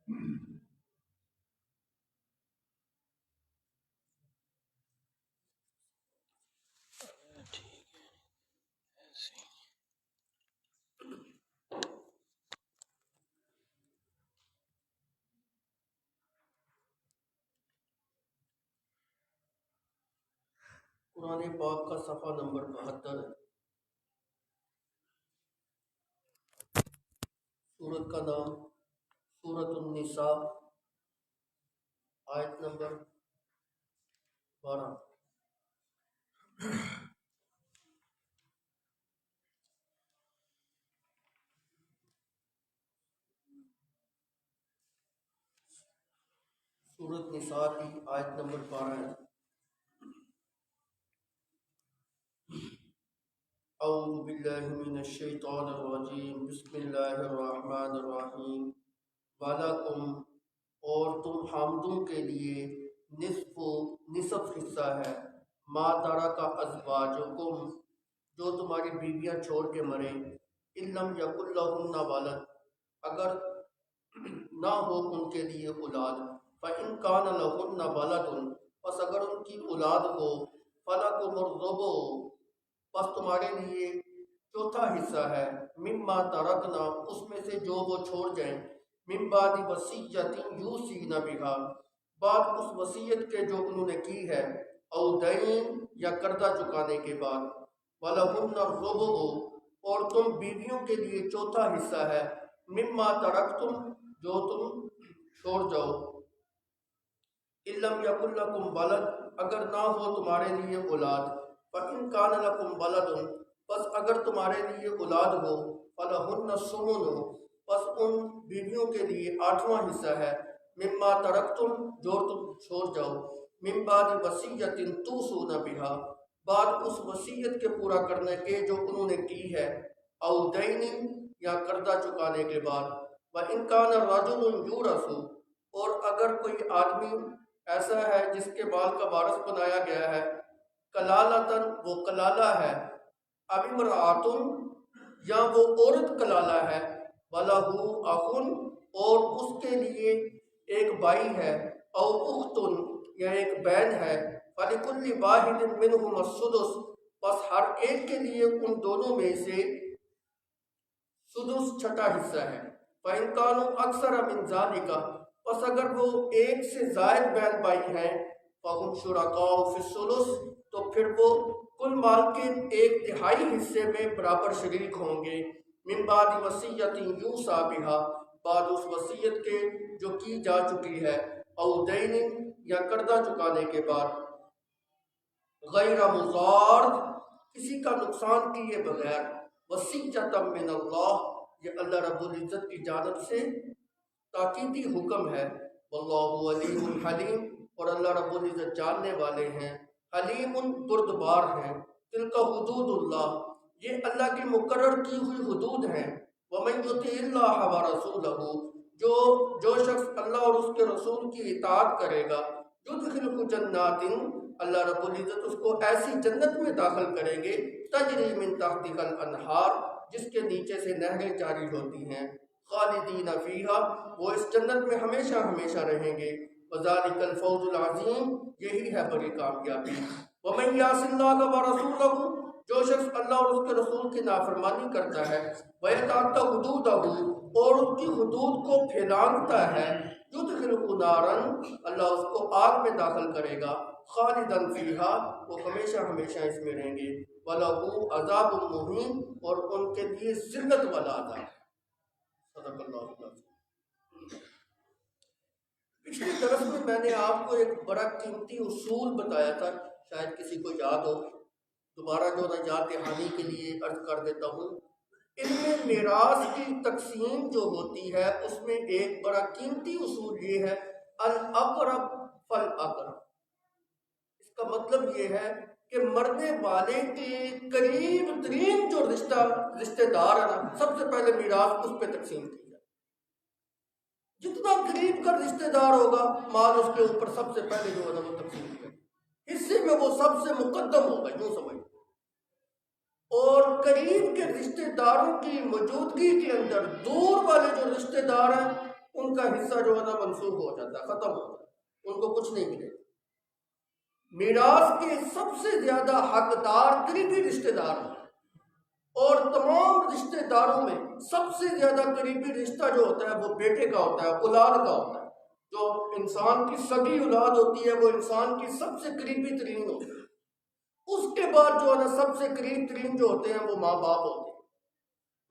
قرآن پاک کا صفحہ نمبر 72 ہے۔ سورت کا نام سورت النساء، آیت نمبر 12۔ سورت نساء کی آیت نمبر 12 ہے۔ اعوذ باللہ من الشیطان الرجیم، بسم اللہ الرحمن الرحیم۔ وَلَكُمْ، اور تم حامدوں کے لیے، نصف حصہ ہے، ما ترک ازواجکم، جو تمہاری بیویاں چھوڑ کے مرے، ان لم یکن لہن ولد، اگر نہ ہو ان کے لیے اولاد، فَإِنْ كَانَ لَهُنَّ وَلَدٌ، پس اگر ان کی اولاد ہو، فَلَكُمُ الرُّبُعُ، پس تمہارے لیے چوتھا حصہ ہے، مما ترکنا، اس میں سے جو وہ چھوڑ جائیں، من بعد وصیۃ یوصین بہا، بعد اس وصیت کے جو انہوں نے کی ہے، او دین، یا قرضہ چکانے کے بعد، وَلَهُنَّ الرُّبُعُ، اور تم بیویوں کے لیے چوتھا حصہ ہے، مما ترکتم، جو تم چھوڑ جاؤ، ان لم یکن لکم ولد، اگر نہ ہو تمہارے لیے اولاد، فَإِنْ كَانَ لَكُمْ وَلَدٌ، پس اگر تمہارے لیے اولاد ہو، فَلَهُنَّ الثُّمُنُ، پس ان بیویوں کے لیے آٹھواں حصہ ہے، مما ترکتم، جو تم چھوڑ جاؤ، من بعد وصیۃ توصون بہا، بعد اس وصیت کے پورا کرنے کے جو انہوں نے کی ہے، او دین، یا قرضہ چکانے کے بعد، وَإِنْ كَانَ رَجُلٌ يُورَثُ، اور اگر کوئی آدمی ایسا ہے جس کے بال کا وارث بنایا گیا ہے، کلالتن، وہ کلالہ ہے، اب امرأتن، یا وہ عورت کلالہ ہے، وَلَهُ أَخٌ، اور اس کے لیے ایک بھائی ہے، او اختن، یا ایک بہن ہے، فَلِكُلِّ وَاحِدٍ مِّنْهُمَا السُّدُسُ، پس ہر ایک کے لیے ان دونوں میں سے سدس چھٹا حصہ ہے، فَإِنْ كَانُوا أَكْثَرَ مِنْ ذَلِكَ، پس اگر وہ ایک سے زائد بہن بھائی ہیں، فَهُمْ شُرَكَاءُ فِي الثُّلُثِ، تو پھر وہ کل مال کے ایک تہائی حصے میں برابر شریک ہوں گے، من بعد وصیۃ یوصی بہا، بعد اس وصیت کے جو کی جا چکی ہے، او دین، یا قرضہ چکانے کے بعد، غیر مضار، کسی کا نقصان کیے بغیر، وصیۃ من اللہ، یہ اللہ رب العزت کی جانب سے تاکیدی حکم ہے، واللہ علیم حلیم، اور اللہ رب العزت جاننے والے ہیں، حلیم، بردبار ہیں، تلک حدود اللہ، یہ اللہ کی مقرر کی ہوئی حدود ہیں، ومن یطع اللہ ورسولہ، جو شخص اللہ اور اس کے رسول کی اطاعت کرے گا، یدخلہ جنات، اللہ رب العزت اس کو ایسی جنت میں داخل کریں گے، تجری من تحتها الانہار، جس کے نیچے سے نہریں جاری ہوتی ہیں، خالدین فیہا، وہ اس جنت میں ہمیشہ ہمیشہ رہیں گے، وذالک الفوز العظیم، یہی ہے بڑی کامیابی، ومن یعص اللہ ورسولہ، جو شخص اللہ اور اس کے رسول کی نافرمانی کرتا ہے، وَيَتَعَدَّ حُدُودَهُ، اور اس کی حدود کو پھیلانگتا ہے، يُدْخِلْهُ نَارًا، اللہ اس کو آگ میں داخل کرے گا، خالداً فیہا، وہ ہمیشہ ہمیشہ اس میں رہیں گے، وَلَهُ عَذَابٌ مُّہِینٌ، اور ان کے لیے ذلت والا عذاب ہے۔ صدق اللہ العظیم۔ پچھلے درس میں میں نے آپ کو ایک بڑا قیمتی اصول بتایا تھا، شاید کسی کو یاد ہو، دوبارہ جو نہ یاد دہانی کے لیے عرض کر دیتا ہوں۔ ان میں میراث کی تقسیم جو ہوتی ہے اس میں ایک بڑا قیمتی اصول یہ ہے، الاقرب فالاقرب، اس کا مطلب یہ ہے کہ مرنے والے کے قریب ترین جو رشتہ دار ہے نا، سب سے پہلے میراث اس پہ تقسیم کی جائے، جتنا قریب کا رشتہ دار ہوگا مال اس کے اوپر سب سے پہلے جو ہے نا وہ تقسیم کیا حصے میں وہ سب سے مقدم ہوگا، یوں سمجھ، اور قریب کے رشتہ داروں کی موجودگی کے اندر دور والے جو رشتہ دار ہیں ان ان کا حصہ جو ہے نا منسوخ ہو جاتا ہے، ختم ہو جاتا ہے، ان کو کچھ نہیں ملے گا۔ میراث کے سب سے زیادہ حقدار قریبی رشتہ دار ہیں، اور تمام رشتہ داروں میں سب سے زیادہ قریبی رشتہ جو ہوتا ہے وہ بیٹے کا ہوتا ہے، اولاد کا ہوتا ہے۔ جو انسان کی سگی اولاد ہوتی ہے وہ انسان کی سب سے قریبی ترین ہوتی ہے۔ اس کے بعد جو ہے نا سب سے قریب ترین جو ہوتے ہیں وہ ماں باپ ہوتے ہیں۔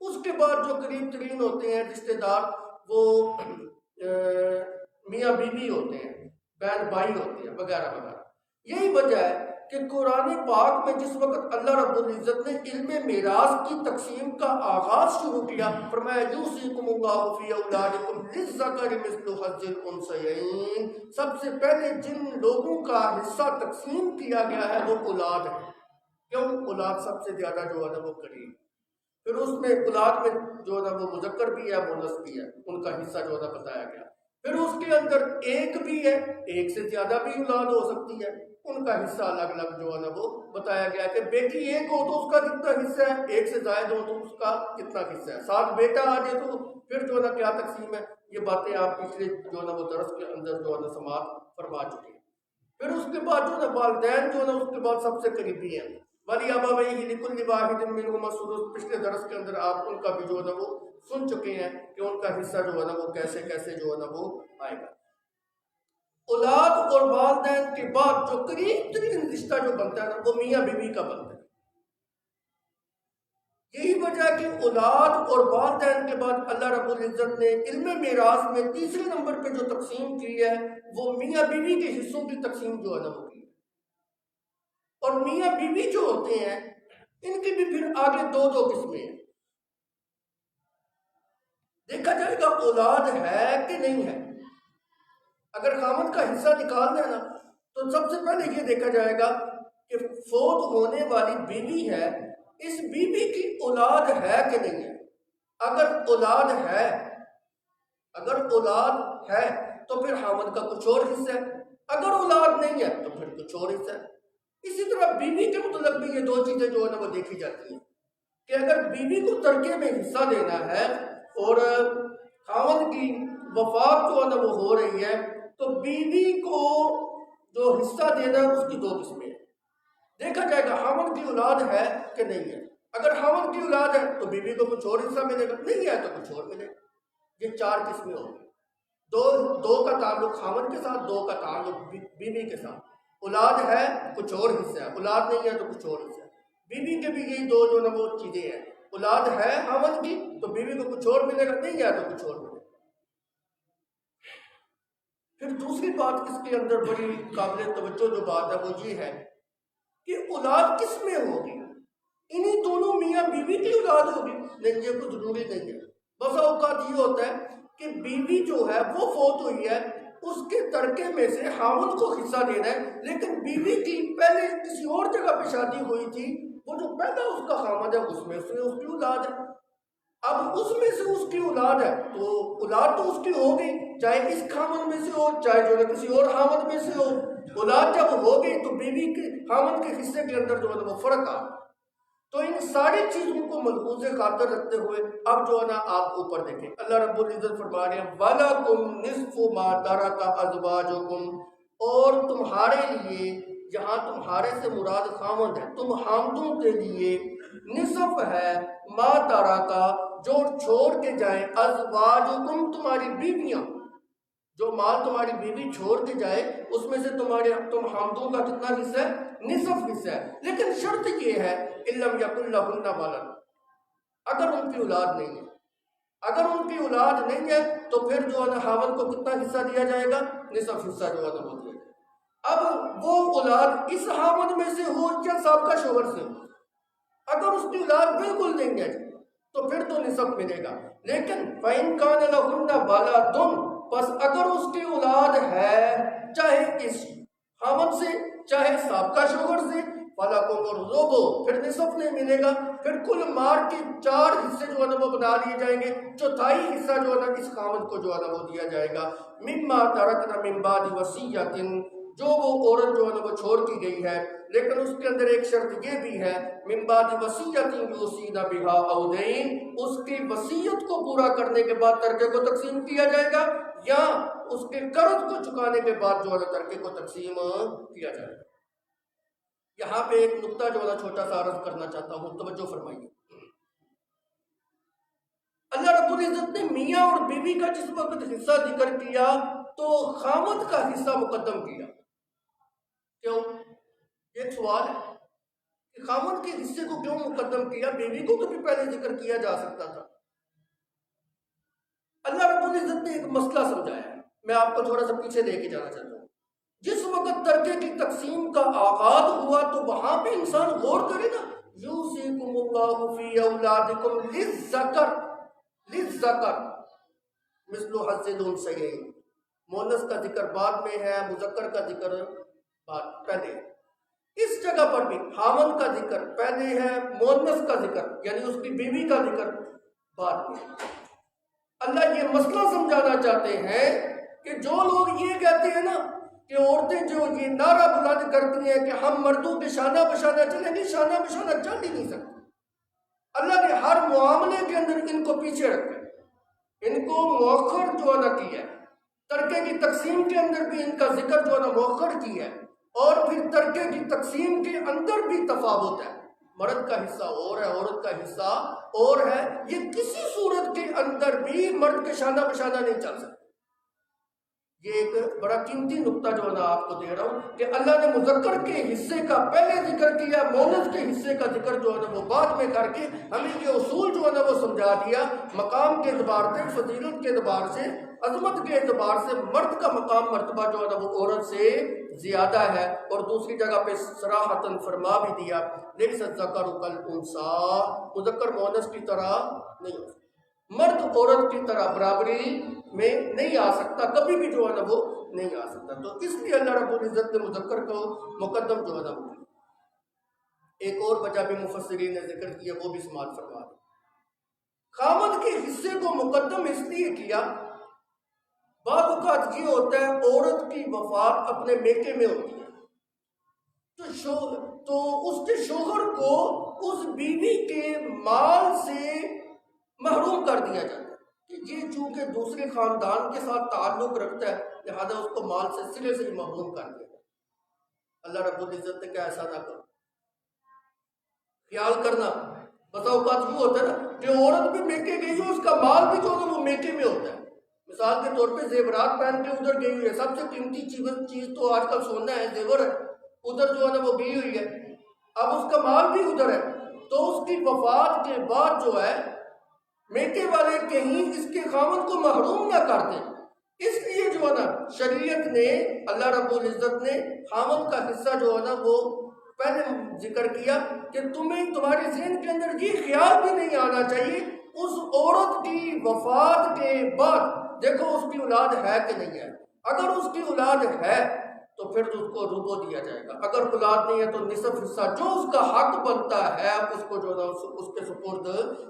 اس کے بعد جو قریب ترین ہوتے ہیں رشتہ دار وہ میاں بیوی ہوتے ہیں، بہن بھائی ہوتے ہیں، وغیرہ وغیرہ۔ یہی وجہ ہے کہ قرآن پاک میں جس وقت اللہ رب العزت نے علم میراث کی تقسیم کا آغاز شروع کیا، فرمایا یوصیکم اللہ فی اولادکم للذکر مثل حظ الانثیین، سب سے پہلے جن لوگوں کا حصہ تقسیم کیا گیا ہے وہ اولاد ہے۔ کیوں؟ اولاد سب سے زیادہ جو ہے نا وہ قریب، پھر اس میں اولاد میں جو ہے نا وہ مذکر بھی ہے مؤنث بھی ہے، ان کا حصہ جو ہے نا بتایا گیا۔ پھر اس کے اندر ایک بھی ہے، ایک سے زیادہ بھی اولاد ہو سکتی ہے، ان کا حصہ الگ الگ جو ہے نا وہ بتایا گیا کہ بیٹی ایک ہو تو اس کا کتنا حصہ ہے، ایک سے زائد ہو تو اس کا کتنا حصہ ہے، ساتھ بیٹا آ جائے تو پھر جو ہے نا کیا تقسیم ہے۔ یہ باتیں آپ پچھلے جو ہے نا وہ درس کے اندر جو ہے نا سماعت فرما چکے ہیں۔ پھر اس کے بعد جو ہے نا والدین جو ہے نا اس کے بعد سب سے قریبی ہیں، ولی ابویہ لکل واحد منہما السدس، پچھلے درس کے اندر آپ ان کا بھی جو ہے نا وہ سن چکے ہیں کہ ان کا حصہ جو ہے نا وہ کیسے کیسے جو ہے نا وہ آئے گا۔ اولاد اور والدین کے بعد جو قریب ترین رشتہ جو بنتا ہے نا وہ میاں بیوی کا بنتا ہے۔ یہی وجہ ہے کہ اولاد اور والدین کے بعد اللہ رب العزت نے علم میراث میں تیسرے نمبر پہ جو تقسیم کی ہے وہ میاں بیوی کے حصوں کی تقسیم جو ہے نا وہ کی ہے۔ اور میاں بیوی جو ہوتے ہیں ان کی بھی پھر آگے دو قسمیں ہیں۔ دیکھا جائے گا اولاد ہے کہ نہیں ہے۔ اگر خاوند کا حصہ نکالنا ہے نا تو سب سے پہلے یہ دیکھا جائے گا کہ فوت ہونے والی بیوی ہے، اس بیوی کی اولاد ہے کہ نہیں ہے۔ اگر اولاد ہے تو پھر خاوند کا کچھ اور حصہ ہے، اگر اولاد نہیں ہے تو پھر کچھ اور حصہ ہے۔ اسی طرح بیوی کے متعلق بھی یہ دو چیزیں جو ہے نا وہ دیکھی جاتی ہیں کہ اگر بیوی کو ترکے میں حصہ دینا ہے اور خاوند کی وفات جو ہے نا وہ ہو رہی ہے تو بیوی کو جو حصہ دینا ہے اس کی دو قسمیں ہیں۔ دیکھا جائے گا خاوند کی اولاد ہے کہ نہیں ہے۔ اگر خاوند کی اولاد ہے تو بیوی کو کچھ اور حصہ ملے گا، نہیں ہے تو کچھ اور ملے گا۔ یہ چار قسمیں ہوں گی، دو کا تعلق خاوند کے ساتھ، دو کا تعلق بیوی کے ساتھ۔ اولاد ہے کچھ اور حصہ ہے، اولاد نہیں ہے تو کچھ اور حصہ ہے۔ بیوی کے بھی یہی دو جو نا وہ چیزیں ہیں، اولاد ہے خاوند کی تو بیوی کو کچھ اور ملے گا، نہیں ہے تو کچھ اور ملے گا۔ پھر دوسری بات اس کے اندر بڑی قابل توجہ جو بات ہے وہ یہ ہے کہ اولاد کس میں ہوگی؟ انہی دونوں میاں بیوی کی اولاد ہوگی؟ نہیں، یہ کچھ ضروری نہیں ہے۔ بسا اوقات یہ ہوتا ہے کہ بیوی جو ہے وہ فوت ہوئی ہے، اس کے ترکے میں سے خاوند کو حصہ دینا ہے، لیکن بیوی کی پہلے کسی اور جگہ پہ شادی ہوئی تھی، وہ جو پہلا اس کا خاوند ہے اس میں سے اس کی اولاد ہے۔ اب اس میں سے اس کی اولاد ہے تو اولاد تو اس کی ہوگی، چاہے اس خاوند میں سے ہو چاہے جو ہے کسی اور خاوند میں سے ہو۔ اولاد جب ہوگی تو بیوی کے خاوند کے حصے کے اندر جو ہے وہ فرق آ۔ تو ان ساری چیزوں کو ملحوظ خاطر رکھتے ہوئے اب جو ہے نا آپ اوپر دیکھیں، اللہ رب العزت فرما رہے ہیں وَلَكُمْ نِصْفُ مَا تَرَكَ أَزْوَاجُكُمْ، اور تمہارے لیے، یہاں تمہارے سے مراد خاوند ہے، تم خاوندوں کے لیے نصف ہے ما ترکا، جو چھوڑ کے جائیں، ازواجکم، تمہاری بیویاں، جو مال تمہاری بیوی چھوڑ کے جائے اس میں سے تم خاوندوں کا کتنا حصہ ہے؟ نصف حصہ ہے۔ لیکن شرط یہ ہے اِلَّمْ يَكُنْ لَهُنَّ وَلَدٌ، اگر ان کی اولاد نہیں ہے، اگر ان کی اولاد نہیں ہے تو پھر جو ہے نا خاوند کو کتنا حصہ دیا جائے گا؟ نصف حصہ جو ہے نا وہ دیا جائے گا۔ اب وہ اولاد اس خاوند میں سے ہو یا سابقہ شوہر سے ہو، اگر اس کی اولاد بالکل نہیں ہے تو پھر تو نصف ملے گا۔ لیکن فَإِنْ كَانَ لَهُنَّ وَلَدٌ، پس اگر اس کی اولاد ہے چاہے اس خاوند سے چاہے سابقہ شوہر سے، فَلَكُمُ الرُّبُعُ، پھر نصف نہیں ملے گا، پھر کل مال کے 4 حصے جو ہے نا وہ بنا لیے جائیں گے، چوتھائی حصہ جو ہے نا اس خاوند کو جو ہے نا وہ دیا جائے گا۔ مِمَّا تَرَكْنَ مِن بَعْدِ وَصِيَّةٍ، جو وہ عورت جو ہے نا وہ چھوڑ کی گئی ہے، لیکن اس کے اندر ایک شرط یہ بھی ہے، من بعد وصیت یوصین بہا او دین، اس کی وصیت کو پورا کرنے کے بعد ترکے کو تقسیم کیا جائے گا، یا اس کے قرض کو چکانے کے بعد جو ہے ترکے کو تقسیم کیا جائے گا۔ یہاں پہ ایک نقطہ جو ہے چھوٹا سا عرض کرنا چاہتا ہوں، توجہ فرمائیے۔ اللہ رب العزت نے میاں اور بیوی کا جس وقت حصہ ذکر کیا تو خاوند کا حصہ مقدم کیا، کیوں؟ ایک سوال ہے کہ خاوند کے حصے کو کیوں مقدم کیا؟ بیوی کو تو بھی پہلے ذکر کیا جا سکتا تھا۔ اللہ رب العزت نے ایک مسئلہ سمجھایا ہے، میں آپ کو تھوڑا سا پیچھے لے کے جانا چاہتا ہوں۔ جس وقت ترکے کی تقسیم کا آغاز ہوا تو وہاں پہ انسان غور کرے نا، یوصیکم اللہ فی اولادکم للذکر مثل حظ الانثیین، مؤنث کا ذکر بعد میں ہے، مذکر کا ذکر پہلے ہے۔ اس جگہ پر بھی خاوند کا ذکر پہلے ہے، مؤنث کا ذکر یعنی اس کی بیوی کا ذکر بعد میں ہے۔ اللہ یہ مسئلہ سمجھانا چاہتے ہیں کہ جو لوگ یہ کہتے ہیں نا کہ عورتیں جو یہ نعرہ بلند کرتی ہیں کہ ہم مردوں کے شانہ بشانہ چلیں گے، شانہ بشانہ چل ہی نہیں سکتے۔ اللہ نے ہر معاملے کے اندر ان کو پیچھے رکھا، ان کو مؤخر جو نہ کیا ہے، ترکے کی تقسیم کے اندر بھی ان کا ذکر جو نہ مؤخر کیا ہے، اور پھر ترکے کی تقسیم کے اندر بھی تفاوت ہے، مرد کا حصہ اور ہے، عورت کا حصہ اور ہے۔ یہ کسی صورت کے اندر بھی مرد کے شانہ بشانہ نہیں چل سکتا۔ یہ ایک بڑا قیمتی نقطہ جو ہے نا آپ کو دے رہا ہوں کہ اللہ نے مذکر کے حصے کا پہلے ذکر کیا، مؤنث کے حصے کا ذکر جو ہے نا وہ بعد میں کر کے ہمیں یہ اصول جو ہے نا وہ سمجھا دیا۔ مقام کے اعتبار سے، فضیلت کے اعتبار سے، عظمت کے اعتبار سے مرد کا مقام مرتبہ جو ہے نا وہ عورت سے زیادہ ہے، اور دوسری جگہ پہ صراحتاً فرما بھی دیا لیس الذکر کالانثیٰ، مذکر مؤنث کی طرح نہیں ہو سکتا، مرد عورت کی طرح برابری میں نہیں آ سکتا، کبھی بھی جو ہے نا وہ نہیں آ سکتا۔ تو اس لیے اللہ رب العزت نے مذکر کو مقدم جو ہے نا وہ، ایک اور وجہ بھی مفسرین نے ذکر کیا، وہ بھی سماعت فرما دیں۔ خاوند کے حصے کو مقدم اس لیے کیا، بعض اوقات یہ ہوتا ہے عورت کی وفات اپنے میکے میں ہوتی ہے تو اس کے شوہر کو اس بیوی کے مال سے محروم کر دیا جاتا ہے کہ یہ چونکہ دوسرے خاندان کے ساتھ تعلق رکھتا ہے لہذا اس کو مال سے سرے سے ہی محروم کر دیا جاتا ہے۔ اللہ رب العزت نے کہا ایسا نہ کرو، خیال کرنا۔ بتا اوقات وہ ہوتا ہے نا کہ عورت بھی میکے گئی ہو، اس کا مال بھی جو ہے وہ میکے میں ہوتا ہے، مثال کے طور پہ زیورات پہن کے ادھر گئی ہوئی ہے، سب سے قیمتی چیز تو آج کل سونا ہے، زیور ہے، ادھر جو ہے نا وہ گئی ہوئی ہے، اب اس کا مال بھی ادھر ہے، تو اس کی وفات کے بعد جو ہے میکے والے کہیں اس کے خاوند کو محروم نہ کر دیں، اس لیے جو ہے نا شریعت نے، اللہ رب العزت نے خاوند کا حصہ جو ہے نا وہ پہلے ذکر کیا کہ تمہارے ذہن کے اندر یہ خیال بھی نہیں آنا چاہیے اس عورت کی وفات کے بعد دیکھو اس کی اولاد ہے کہ نہیں ہے، اگر اس کی اولاد ہے تو پھر اس کو ربع دیا جائے گا، اگر اولاد نہیں ہے تو نصف حصہ جو اس کا حق بنتا ہے اس کو جو ہے نا اس کے سپرد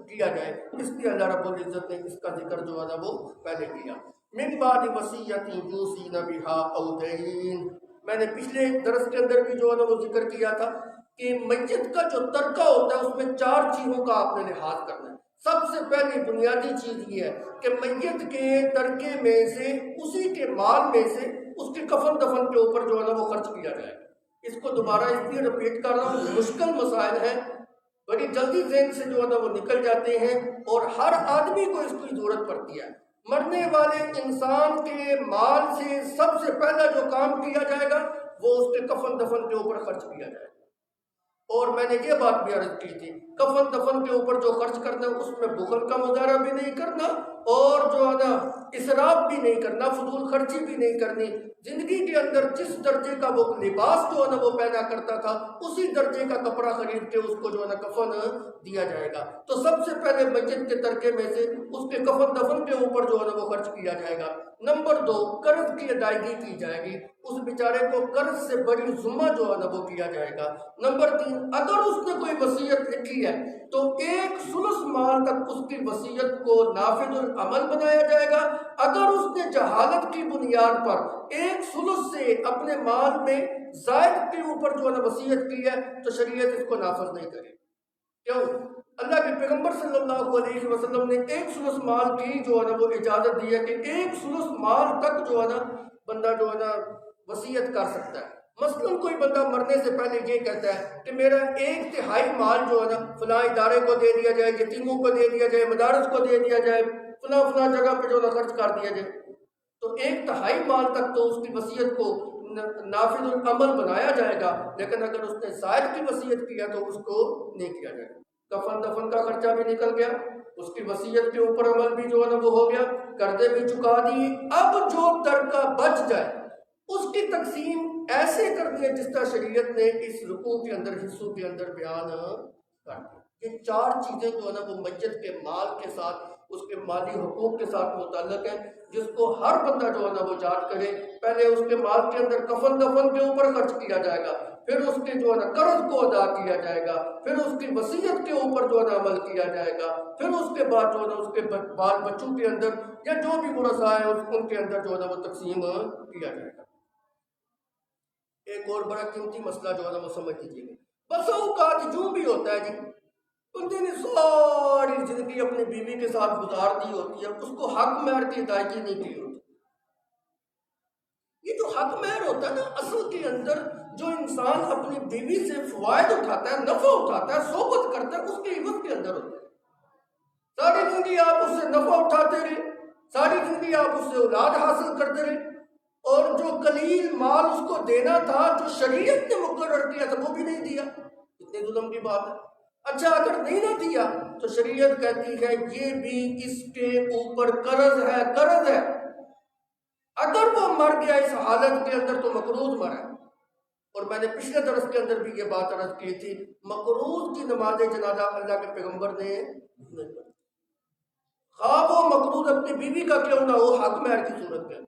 کیا جائے۔ اس لیے اللہ رب العزت نے اس کا ذکر جو ہے نا وہ پہلے کیا۔ من بعد وصیۃ یوصین بہا او دین، میں نے پچھلے درس کے اندر بھی جو ہے نا وہ ذکر کیا تھا کہ میت کا جو ترکہ ہوتا ہے اس میں 4 چیزوں کا آپ نے لحاظ کرنا ہے۔ سب سے پہلی بنیادی چیز یہ ہے کہ میت کے ترکے میں سے، اسی کے مال میں سے اس کے کفن دفن کے اوپر جو ہے نا وہ خرچ کیا جائے گا۔ اس کو دوبارہ اس لیے رپیٹ کر رہا ہوں، مشکل مسائل ہیں، بڑی جلدی ذہن سے جو ہے نا وہ نکل جاتے ہیں، اور ہر آدمی کو اس کی ضرورت پڑتی ہے۔ مرنے والے انسان کے مال سے سب سے پہلا جو کام کیا جائے گا وہ اس کے کفن دفن کے اوپر خرچ کیا جائے گا۔ اور میں نے یہ بات بھی عرض کی تھی، کفن دفن کے اوپر جو خرچ کرنا ہے اس میں بخل کا مظاہرہ بھی نہیں کرنا، اور جو ہے نا اسراف بھی نہیں کرنا، فضول خرچی بھی نہیں کرنی۔ زندگی کے اندر جس درجے کا وہ لباس جو ہے نا وہ پہنا کرتا تھا اسی درجے کا کپڑا خرید کے اس کو جو ہے نا کفن دیا جائے گا۔ تو سب سے پہلے میت کے ترکے میں سے اس کے کفن دفن کے اوپر جو ہے نا وہ خرچ کیا جائے گا۔ نمبر 2، قرض کی ادائیگی کی جائے گی، اس بیچارے کو قرض سے بڑی ذمہ جو ہے نا وہ کیا جائے گا۔ نمبر 3، اگر اس نے کوئی وصیت لکھی ہے تو 1 ثلث مال تک اس کی وصیت کو نافذ العمل بنایا جائے گا۔ اگر اس نے جہالت کی بنیاد پر 1/3 سے اپنے مال میں زائد کے اوپر جو ہے نا وصیت کی ہے تو شریعت اس کو نافذ نہیں کرے. کیوں؟ اللہ کے پیغمبر صلی اللہ علیہ وسلم نے 1/3 مال کی جو ہے نا وہ اجازت دی ہے کہ 1/3 مال تک جو ہے نا بندہ جو ہے نا وصیت کر سکتا ہے. مثلاً کوئی بندہ مرنے سے پہلے یہ کہتا ہے کہ میرا 1/3 مال جو ہے نا فلاں ادارے کو دے دیا جائے، یتیموں کو دے دیا جائے، مدارس کو دے دیا جائے، فلاں جگہ پہ جو ہے نا خرچ کر دیا جائے، تو 1/3 مال تک تو اس کی وصیت کو نافذ العمل بنایا جائے گا. لیکن اگر اس نے زائد کی وصیت کیا تو اس کو نہیں کیا جائے گا. کفن دفن کا خرچہ بھی نکل گیا، اس کی وصیت کے اوپر عمل بھی جو ہے نا وہ ہو گیا، قرضے بھی چکا دیے. اب جو ترکہ بچ جائے اس کی تقسیم ایسے کر دی جس طرح شریعت نے اس رکوع کے اندر حصوں کے اندر بیان کر دیا. یہ 4 چیزیں جو ہے نا وہ میت کے مال کے ساتھ، اس کے مالی حقوق کے ساتھ متعلق ہے، جس کو ہر بندہ جو ہے نا وہ یاد کرے. پہلے اس کے مال کے اندر کفن دفن کے اوپر خرچ کیا جائے گا، پھر اس کے جو ہے نا قرض کو ادا کیا جائے گا، پھر اس کی وصیت کے اوپر جو ہے نا عمل کیا جائے گا، پھر اس کے بعد جو ہے نا اس کے بال بچوں کے اندر یا جو بھی ورثاء ہیں ان کے اندر جو ہے نا وہ تقسیم کیا جائے گا. ایک اور بڑا قیمتی مسئلہ جو ہے نا وہ سمجھ لیجیے گا. بس اوقات جو بھی ہوتا ہے جی، بندے نے ساری زندگی اپنی بیوی کے ساتھ گزار دی ہوتی ہے، اس کو حق مہر کی ادائیگی نہیں کی ہوتی. یہ جو حق مہر ہوتا ہے نا، اصل کے اندر جو انسان اپنی بیوی سے فوائد اٹھاتا ہے، نفع اٹھاتا ہے، صحبت کرتا ہے، اس کے عوض کے اندر ہوتا ہے. ساری زندگی آپ اس سے نفع اٹھاتے رہے، ساری زندگی آپ اس سے اولاد حاصل کرتے رہے، اور جو قلیل مال اس کو دینا تھا جو شریعت نے مقرر کیا تھا وہ بھی نہیں دیا. اتنے ظلم کی بات ہے. اچھا اگر نہیں نہ دیا تو شریعت کہتی ہے یہ بھی اس کے اوپر قرض ہے. اگر وہ مر گیا اس حالت کے اندر تو مقروض مرا. اور میں نے پچھلے درس کے اندر بھی یہ بات عرض کی تھی، مقروض کی نماز جنازہ اللہ کے پیغمبر نے نہیں پڑھی. خواہ وہ مقروض اپنی بیوی کا کیوں نہ ہو، حق مہر کی صورت میں.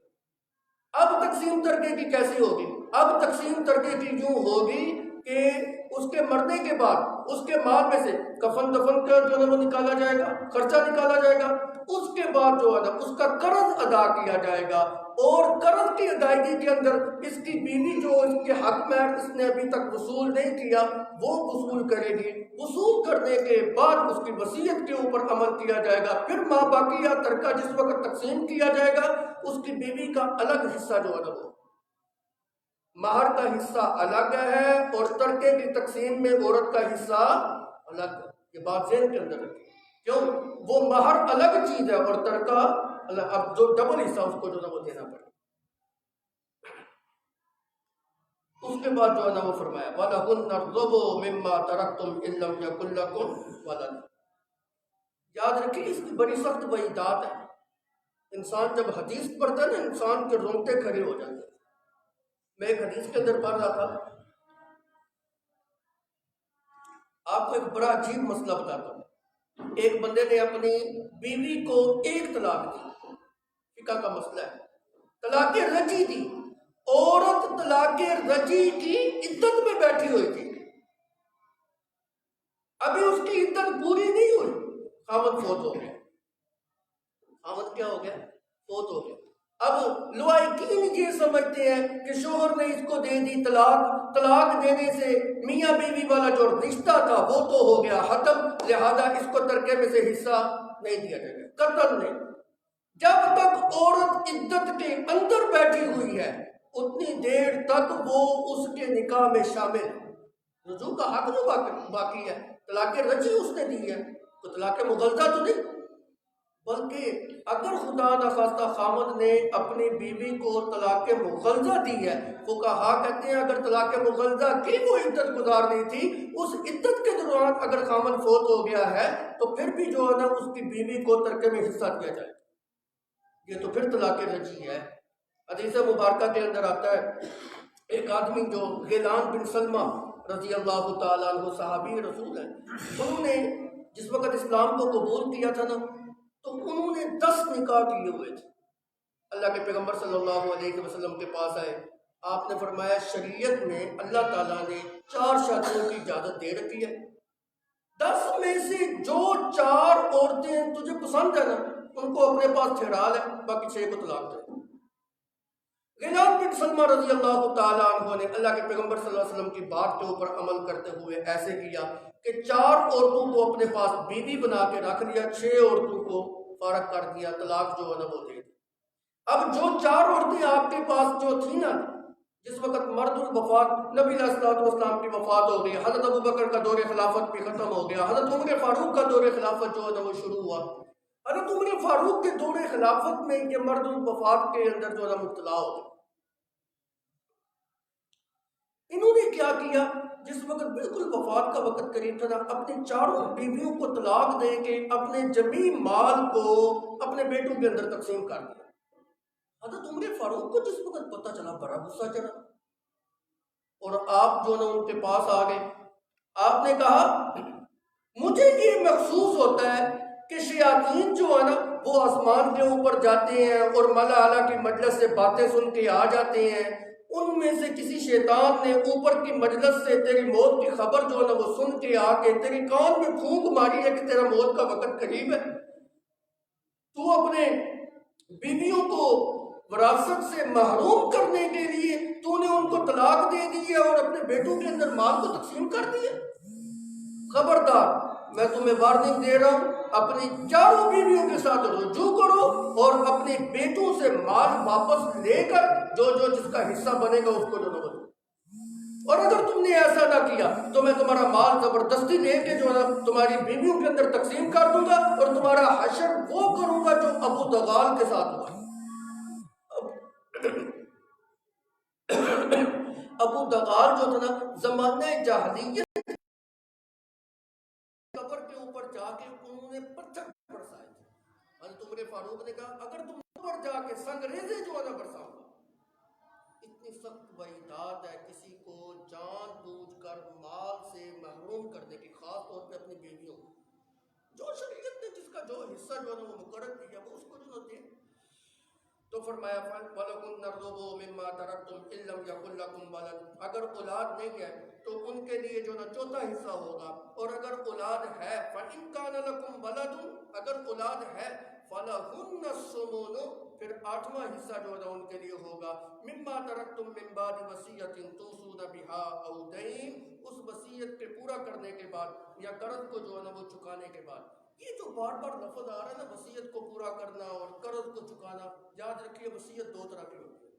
اب تقسیم ترکے کی کیسی ہوگی؟ اب تقسیم ترکے کی یوں ہوگی کہ اس کے مرنے کے بعد اس کے مال میں سے کفن دفن کا جو ہے وہ نکالا جائے گا، خرچہ نکالا جائے گا. اس کے بعد جو ہے نا اس کا قرض ادا کیا جائے گا، اور قرض کی ادائیگی کے اندر اس کی بیوی جو اس کے حق مہر اس نے ابھی تک وصول نہیں کیا وہ وصول کرے گی. وصول کرنے کے بعد اس کی وصیت کے اوپر عمل کیا جائے گا. پھر ماں باقی یا ترکہ جس وقت تقسیم کیا جائے گا اس کی بیوی کا الگ حصہ جو ہے نا وہ مہر کا حصہ الگ ہے، اور ترکے کی تقسیم میں عورت کا حصہ الگ ہے. یہ بات ذہن کے اندر رکھیں. کیوں؟ وہ مہر الگ چیز ہے اور ترکہ الگ. اب جو ڈبل حصہ اس کو جو ہے وہ دینا پڑے. اس کے بعد جو ہے نا وہ فرمایا وَلَهُنَّ الرُّبُعُ مِمَّا تَرَكْتُمْ إِن لَّمْ يَكُن لَّكُمْ وَلَدٌ. یاد رکھیے اس کی بڑی سخت وعیدات ہے. انسان جب حدیث پڑھتا ہے نا انسان کے رونگٹے کھڑے ہو جاتے ہیں. میں ایک حدیث کے اندر پڑھ رہا تھا، آپ کو ایک بڑا عجیب مسئلہ بتاتا ہوں. ایک بندے نے اپنی بیوی کو 1 طلاق دی. فقہ کا مسئلہ ہے. طلاق رجی دی. عورت طلاق رجی کی عدت میں بیٹھی ہوئی تھی، ابھی اس کی عدت پوری نہیں ہوئی، خاوند فوت ہو گیا. خاوند کیا ہو گیا؟ فوت ہو گیا. اب لوائقین یہ سمجھتے ہیں کہ شوہر نے اس کو دے دی طلاق. طلاق دینے سے میاں بیوی والا جو رشتہ تھا وہ تو ہو گیا ختم، لہذا اس کو ترکے میں سے حصہ نہیں دیا جائے گا. قطعاً نہیں. جب تک عورت عدت کے اندر بیٹھی ہوئی ہے اتنی دیر تک وہ اس کے نکاح میں شامل ہے. رجوع کا حق جو باقی ہے. طلاق رجی اس نے دی ہے تو طلاق مغلظہ تو نہیں. بلکہ اگر خدا نخواستہ خامد نے اپنی بیوی کو طلاق مغلظہ دی ہے، فقہا کہتے ہیں اگر طلاق مغلظہ کی وہ عدت گزار نہیں تھی، اس عدت کے دوران اگر خامد فوت ہو گیا ہے تو پھر بھی جو ہے نا اس کی بیوی کو ترکے میں حصہ دیا جائے. یہ تو پھر طلاق رجی ہے. حدیث مبارکہ کے اندر آتا ہے ایک آدمی جو غیلان بن سلمہ رضی اللہ تعالیٰ عنہ صحابی رسول ہیں، انہوں نے جس وقت اسلام کو قبول کیا تھا نا تو انہوں نے 10 نکاح کیے ہوئے تھے. اللہ کے پیغمبر صلی اللہ علیہ وسلم کے پاس آئے. آپ نے فرمایا شریعت میں اللہ تعالیٰ نے 4 شادیوں کی اجازت دے رکھی ہے. 10 میں سے جو 4 عورتیں تجھے پسند ہے نا ان کو اپنے پاس ٹھہرا لیں، باقی 6 کو طلاق دے۔ غلام بن سلمہ رضی اللہ تعالیٰ عنہ نے اللہ کے پیغمبر صلی اللہ علیہ وسلم کی بات کے اوپر عمل کرتے ہوئے ایسے کیا کہ 4 عورتوں کو اپنے پاس بیوی بنا کے رکھ لیا، 6 عورتوں کو فارغ کر دیا، طلاق جو ہے نا وہ دے دی۔ اب جو 4 عورتیں آپ کے پاس جو تھیں نا، جس وقت مرد الوفات نبی علیہ الصلوۃ والسلام کی وفات ہو گئی، حضرت ابوبکر کا دور خلافت بھی ختم ہو گیا، حضرت عمر فاروق کا دور خلافت جو ہے نا وہ شروع ہوا۔ حضرت عمر فاروق کے دور خلافت میں یہ مرد الوفات کے اندر جو ہے نا مبتلا ہو گئے۔ انہوں نے کیا کیا، جس وقت بالکل وفات کا وقت قریب تھا نا، اپنی 4 بیویوں کو طلاق دے کے اپنے جمیع مال کو اپنے بیٹوں کے اندر تقسیم کر دیا۔ حضرت عمر فاروق کو جس وقت پتہ چلا بڑا غصہ چڑھا، اور آپ جو نا ان کے پاس آ گئے۔ آپ نے کہا مجھے یہ محسوس ہوتا ہے کہ شیاطین جو ہے نا وہ آسمان کے اوپر جاتے ہیں اور ملا اعلیٰ کی مجلس سے باتیں سن کے آ جاتے ہیں، ان میں سے کسی شیطان نے اوپر کی مجلس سے تیری موت کی خبر جو ہے نا وہ سن کے آ کے تیری کان میں پھونک ماری ہے کہ تیرا موت کا وقت قریب ہے۔ تو اپنے بیویوں کو وراثت سے محروم کرنے کے لیے تو نے ان کو طلاق دے دی ہے اور اپنے بیٹوں کے اندر مال کو تقسیم کر دیا۔ خبردار، میں تمہیں وارننگ دے رہا ہوں، اپنی 4 بیویوں کے ساتھ رجوع کرو اور اپنے بیٹوں سے مال واپس لے کر جو جس کا حصہ بنے گا اس کو جو دو۔ اور اگر تم نے ایسا نہ کیا تو میں تمہارا مال زبردستی لے کے جو ہے تمہاری بیویوں کے اندر تقسیم کر دوں گا اور تمہارا حشر وہ کروں گا جو ابو دغال کے ساتھ ہوا۔ ابو دغال جو تھا نا، زمانہ جاہلیت قبر کے اوپر جا کے انہوں نے پتھر برسائے تھے۔ حضرت عمر فاروق نے کہا اگر تم اوپر جا کے سنگریزے جو ہے نا برساؤ گا۔ اتنی سخت وعیدات ہے کسی کو جان بوجھ کر مال سے محروم کرنے کی، خاص طور پہ اپنی بیویوں کو، جو شریعت نے جس کا جو حصہ جو ہے نا وہ مقرر کیا وہ اس کو جو دے۔ تو فرمایا وَلَكُنَّ الرُّبُعُ مِمَّا تَرَكْتُمْ إِن لَّمْ يَكُن لَّكُمْ وَلَدٌ، اگر اولاد نہیں ہے تو ان کے لیے جو نا 4تھا حصہ ہوگا، اور اگر اولاد ہے فَإِن كَانَ لَكُمْ وَلَدٌ، اگر اولاد ہے فَلَهُنَّ الثُّمُنُ، پھر 8واں حصہ جو نا ان کے لیے ہوگا، مِمَّا تَرَكْتُم مِّن بَعْدِ وَصِيَّةٍ تُوصُونَ بِهَا أَوْ دَيْنٍ، اس وصیت کے پورا کرنے کے بعد یا قرض کو جو ہے نا وہ چکانے کے بعد۔ یہ جو بار بار لفظ آ رہا ہے نا وصیت کو پورا کرنا اور قرض کو چکانا، یاد رکھیے وصیت 2 طرح کی ہوتی ہے۔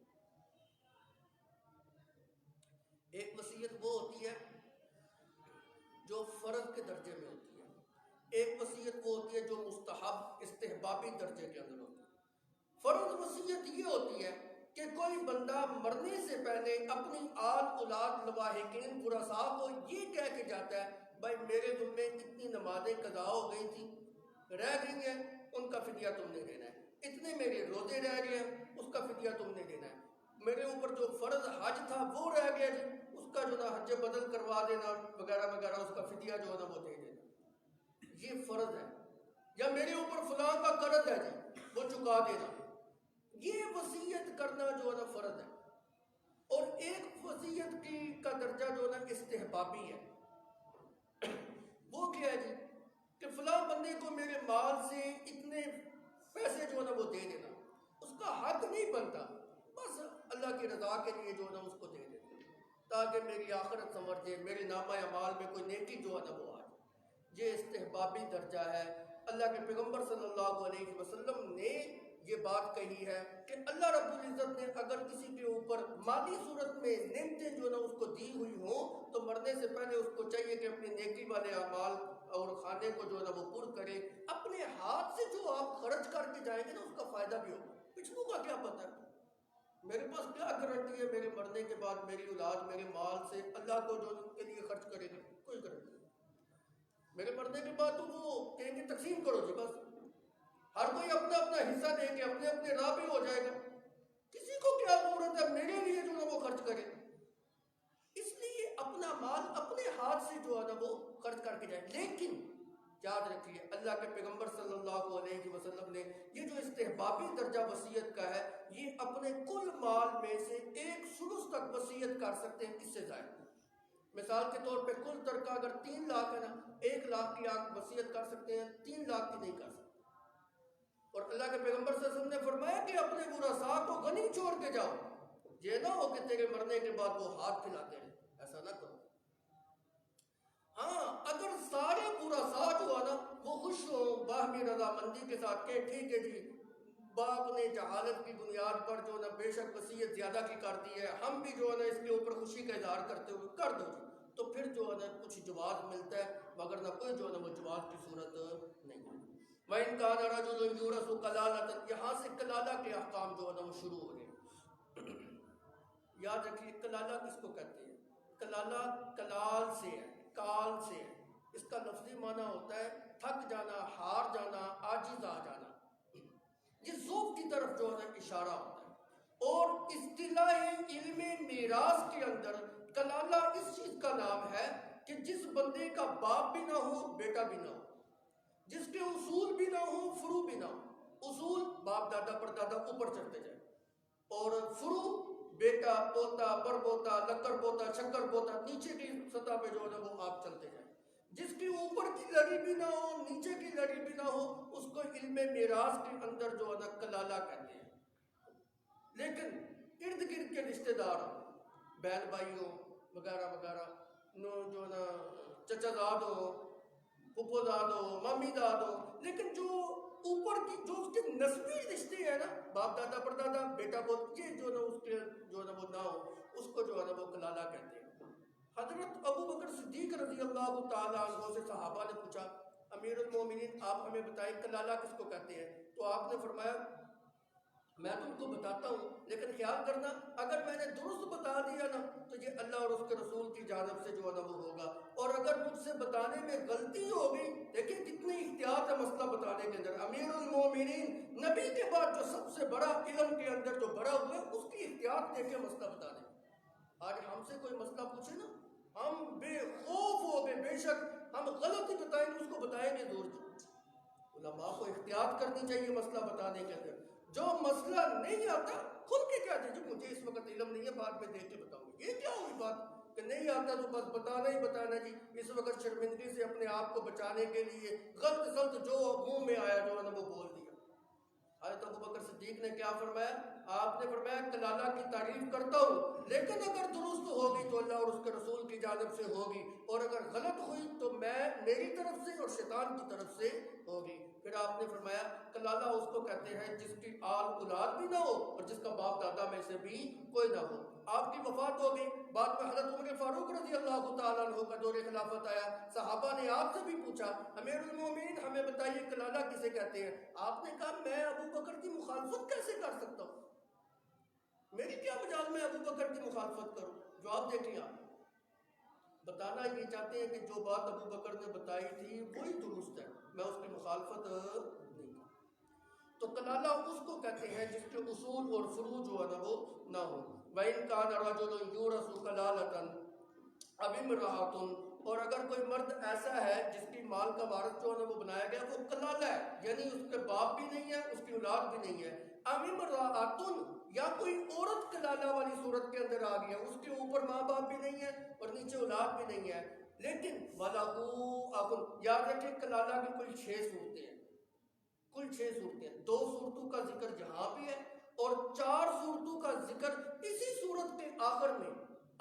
ایک وصیت وہ ہوتی ہے جو فرض کے درجے میں ہوتی ہے، ایک وصیت وہ ہوتی ہے جو مستحب استحبابی درجے کے اندر ہوتی ہے۔ فرض وصیت یہ ہوتی ہے کہ کوئی بندہ مرنے سے پہلے اپنی آل اولاد لواحقین ورثاء کو یہ کہہ کے جاتا ہے بھائی میرے ذمے اتنی نمازیں قضا ہو گئی تھی، رہ گئی ہیں، ان کا فدیہ تم نے دینا ہے، اتنے میرے روزے رہ گئے ہیں اس کا فدیہ تم نے دینا ہے، میرے اوپر جو فرض حج تھا وہ رہ گیا جی اس کا جو نا حج بدل کروا دینا وغیرہ وغیرہ، اس کا فدیہ جو ہے نا وہ دے دینا، یہ فرض ہے۔ یا میرے اوپر فلاں کا قرض ہے جی وہ چکا دینا، یہ وصیت کرنا جو ہے نا فرض ہے۔ اور ایک وصیت کا درجہ جو ہے نا استحبابی ہے، وہ کیا ہے جی کہ فلاں بندے کو میرے مال سے اتنے پیسے جو ہے نا وہ دے دینا، اس کا حق نہیں بنتا، بس اللہ کی رضا کے لیے جو ہے نا اس کو دے دینا تاکہ میری آخرت سنور جائے، میرے نامہ اعمال میں کوئی نیکی جو ہے نا وہ آ جائے۔ یہ استحبابی درجہ ہے۔ اللہ کے پیغمبر صلی اللہ علیہ وسلم نے یہ بات کہی ہے کہ اللہ رب العزت نے اگر کسی کے اوپر مالی صورت میں نعمتیں جو نا اس کو دی ہوئی ہوں تو مرنے سے پہلے اس کو چاہیے کہ اپنی نیکی والے اعمال اور کھانے کو جو ہے نا وہ پر کرے، اپنے ہاتھ سے جو آپ خرچ کر کے جائیں گے نا اس کا فائدہ بھی ہوگا۔ پچھلوں کا کیا پتہ ہے، میرے پاس کیا گارنٹی ہے میرے مرنے کے بعد میری اولاد میرے مال سے اللہ کو جو ان کے لیے خرچ کرے گی، کوئی گارنٹی نہیں۔ میرے مرنے کے بعد تو وہ کہیں گے تقسیم کرو جی، بس ہر کوئی اپنا اپنا حصہ دے کے اپنے اپنے راہ پہ ہو جائے گا، کسی کو کیا ضرورت ہے میرے لیے جو ہے وہ خرچ کرے۔ اس لیے اپنا مال اپنے ہاتھ سے جو ہے نا وہ خرچ کر کے جائے۔ لیکن یاد رکھیے اللہ کے پیغمبر صلی اللہ علیہ وسلم نے یہ جو استحبابی درجہ وصیت کا ہے یہ اپنے کل مال میں سے 1/3 تک وصیت کر سکتے ہیں، اس سے زائد۔ مثال کے طور پہ کل ترکہ اگر 3 لاکھ ہے نا، 1 لاکھ کی آپ وصیت کر سکتے ہیں، 3 لاکھ کی نہیں کر سکتے۔ اور اللہ کے پیغمبر صلی اللہ علیہ وسلم نے فرمایا کہ اپنے ورثاء کو غنی چھوڑ کے جاؤ، یہ نہ ہو کہ تیرے مرنے کے بعد وہ ہاتھ پھیلاتے رہے، ایسا نہ کرو۔ ہاں اگر سارے ورثاء جو ہے نا وہ خوش ہوں، باہمی رضامندی کے ساتھ کہ ٹھیک ہے جی باپ نے جہالت کی بنیاد پر جو ہے نا بے شک وصیت زیادہ کی کر دی ہے، ہم بھی جو ہے نا اس کے اوپر خوشی کا اظہار کرتے ہوئے کر دو جی، تو پھر جو ہے نا کچھ جواز ملتا ہے، مگر نہ کوئی جو ہے نا وہ جواز کی صورت نہیں ہے۔ وَإِنْ كَانَ رَجُلٌ يُورَثُ كَلَالَةً، یہاں سے کلالہ کے احکام جو ہے نا وہ شروع ہو گئے۔ یاد رکھیے کلالہ کس کو کہتے ہیں؟ کلالہ کلال سے ہے، کال سے ہے، اس کا لفظی معنی ہوتا ہے تھک جانا، ہار جانا، عاجز آ جانا، یہ ذوق کی طرف جو ہے اشارہ ہوتا ہے۔ اور اصطلاح علم میراث کے اندر کلالہ اس چیز کا نام ہے کہ جس بندے کا باپ بھی نہ ہو بیٹا بھی نہ ہو، جس کے اصول بھی نہ ہو فرو بھی نہ ہو، اصول باپ دادا پر دادا اوپر چڑھتے جائیں، اور فرو بیٹا پوتا پر پوتا لکڑ پوتا شکر پوتا نیچے کی سطح پہ جو ہے نا وہ آپ چلتے جائیں، جس کی اوپر کی لڑی بھی نہ ہو نیچے کی لڑی بھی نہ ہو، اس کو علم میراث کے اندر جو ہے نا کلالہ کہتے ہیں۔ لیکن ارد گرد کے رشتہ دار بہن بھائی ہو وغیرہ وغیرہ جو ہے نا چچا داد ہو، پھپھو داد ہو، مامی داد ہو، لیکن جو اوپر کی جو اس کے نسبی رشتے ہیں نا باپ دادا پر دادا بیٹا بہت، یہ جو ہے نا اس کے جو ہے نا وہ نہ ہو، اس کو جو ہے نا وہ کلالہ کہتے ہیں۔ حضرت ابو بکر صدیق رضی اللہ تعالیٰ عنہ سے صحابہ نے پوچھا امیر المومنین آپ ہمیں بتائیں کلالہ کس کو کہتے ہیں؟ تو آپ نے فرمایا میں تم کو بتاتا ہوں لیکن خیال کرنا اگر میں نے درست بتا دیا نا تو یہ اللہ اور اس کے رسول کی جانب سے جو ہے نا وہ ہوگا، اور اگر مجھ سے بتانے میں غلطی ہوگی، دیکھیں کتنی احتیاط ہے مسئلہ بتانے کے اندر، امیر المومنین نبی کے بعد جو سب سے بڑا علم کے اندر جو بڑا ہوئے اس کی احتیاط دیکھیں مسئلہ بتانے میں۔ آج ہم سے کوئی مسئلہ پوچھے نا ہم بے خوف ہو گئے، بے شک ہم غلطی بتائیں گے اس کو بتائیں گے ضرور جی۔ علماء کو احتیاط کرنی چاہیے مسئلہ بتانے کے اندر، جو مسئلہ نہیں آتا کھل کے کہہ دیں مجھے اس وقت علم نہیں ہے بعد میں دیکھ کے بتاؤں گا، یہ کیا ہوئی بات کہ نہیں آتا تو بس بتانا ہی بتانا جی، اس وقت شرمندگی سے اپنے آپ کو بچانے کے لیے غلط سلط جو منہ میں آیا جو ہے نا وہ بول دیا۔ حضرت ابو بکر صدیق نے کیا فرمایا؟ آپ نے فرمایا کلالہ کی تعریف کرتا ہوں لیکن اگر درست ہوگی تو اللہ اور اس کے رسول کی جانب سے ہوگی، اور اگر غلط ہوئی تو میری طرف سے اور شیطان کی طرف سے ہوگی۔ پھر آپ نے فرمایا کلالہ اس کو کہتے ہیں جس کی آل اولاد بھی نہ ہو اور جس کا باپ دادا میں سے بھی کوئی نہ ہو۔ آپ کی وفات ہو گئی، بعد میں حضرت عمر فاروق رضی اللہ تعالیٰ عنہ کا دور خلافت آیا، صحابہ نے آپ سے بھی پوچھا امیر المومنین ہمیں بتائیے کلالہ کسے کہتے ہیں؟ آپ نے کہا میں ابو بکر کی مخالفت کیسے کر سکتا ہوں، میری کیا مجال میں ابو بکر کی مخالفت کروں؟ جواب دیکھیں آپ بتانا یہ چاہتے ہیں کہ جو بات ابو بکر نے بتائی تھی وہی درست ہے، میں اس کی مخالفت نہیں کرتا۔ تو کلالہ اس کو کہتے ہیں جس کے اصول اور فروع جو ہے نا وہ نہ ہو۔ وَإِنْ كَانَ رَجُلٌ يُورَثُ كَلَالَةً أَوِ امْرَأَةٌ، اور اگر کوئی مرد ایسا ہے جس کی مال کا وارث جو ہے نا وہ بنایا گیا وہ کلالہ ہے، یعنی اس کے باپ بھی نہیں ہے اس کی اولاد بھی نہیں ہے، أَوِ امْرَأَةٌ، یا کوئی عورت کلالہ والی صورت کے اندر آ گیا، اس کے اوپر ماں باپ بھی نہیں ہے اور نیچے اولاد بھی نہیں ہے، لیکن وَلَهُ أَخٌ، یاد رکھیں کلالہ کی کل 6 صورتیں ہیں، کل 6 صورتیں، 2 صورتوں کا ذکر یہاں بھی ہے اور 4 صورتوں کا ذکر اسی صورت کے آخر میں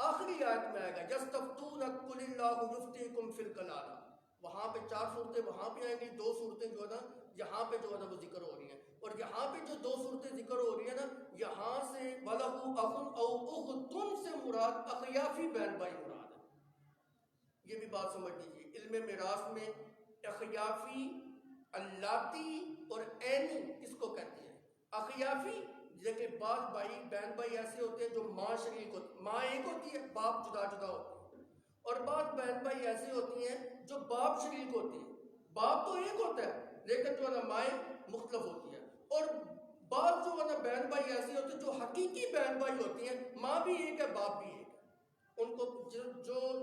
آخری آیت میں آئے گا، یستفتونک قل اللہ یفتیکم فی الکلالہ، وہاں پہ 4 صورتیں وہاں پہ آئیں گی، 2 صورتیں جو ہے نا یہاں پہ جو ہے نا وہ ذکر ہو رہی ہیں، اور یہاں پہ جو 2 صورتیں ذکر ہو رہی ہیں نا یہاں سے وَلَهُ أَخٌ أَوْ أُخْتٌ سے مراد اخیافی بہن بھائی مراد ہے۔ یہ بھی بات سمجھ لیجیے، علم میراث میں اخیافی اللاتی اور عینی کس کو کہتے ہیں؟ اخیافی جیسے بعض بھائی بہن بھائی ایسے ہوتے ہیں جو ماں شریک ہوتی، ماں ایک ہوتی ہے باپ جدا جدا ہوتے ہیں، اور بعض بہن بھائی ایسی ہوتی ہیں جو باپ شریک ہوتی ہیں، باپ تو ایک ہوتا ہے لیکن جو ہے نا مائیں مختلف ہوتی ہیں، اور بعض جو ہے نا بہن بھائی ایسی ہوتی ہیں جو حقیقی بہن بھائی ہوتی ہیں، ماں بھی ایک ہے باپ بھی ایک ہے، ان کو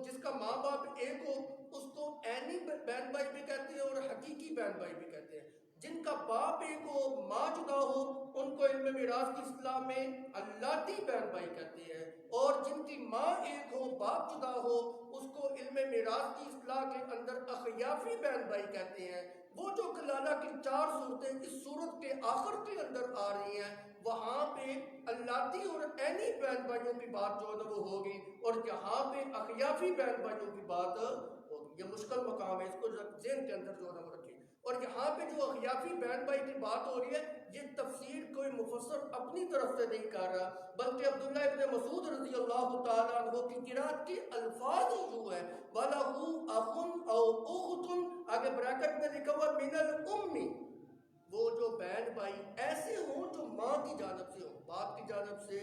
جس کا ماں باپ ایک ہو اس کو عینی بہن بھائی بھی کہتے ہیں اور حقیقی بہن بھائی بھی کہتے ہیں۔ جن کا باپ ایک ہو ماں جدا ہو ان کو علم میراث کی اصطلاح میں اللاتی بہن بھائی کہتے ہیں، اور جن کی ماں ایک ہو باپ جدا ہو اس کو علم میراث کی اصطلاح کے اندر اخیافی بہن بھائی کہتے ہیں۔ وہ جو کلالہ کی 4 صورتیں اس صورت کے آخر کے اندر آ رہی ہیں وہاں پہ اللاتی اور عینی بہن بھائیوں کی بات جو ہے نا وہ ہوگی، اور یہاں پہ اخیافی بہن بھائیوں کی بات ہوگی۔ یہ مشکل مقام ہے، اس کو ذہن کے اندر جو ہے نا وہ رکھیں۔ اور یہاں پہ جو اخیافی بہن بھائی کی بات ہو رہی ہے یہ تفسیر کوئی مفسر اپنی طرف سے نہیں کر رہا، بلکہ عبداللہ ابن مسعود رضی اللہ تعالیٰ عنہ کی قرات کے الفاظ ہی جو ہے وَلَهُ أَخٌ أَوْ أُخْتٌ، آگے بریکٹ میں لکھا ہوا من الأم، وہ جو بہن بھائی ایسے ہوں جو ماں کی جانب سے ہوں، باپ کی جانب سے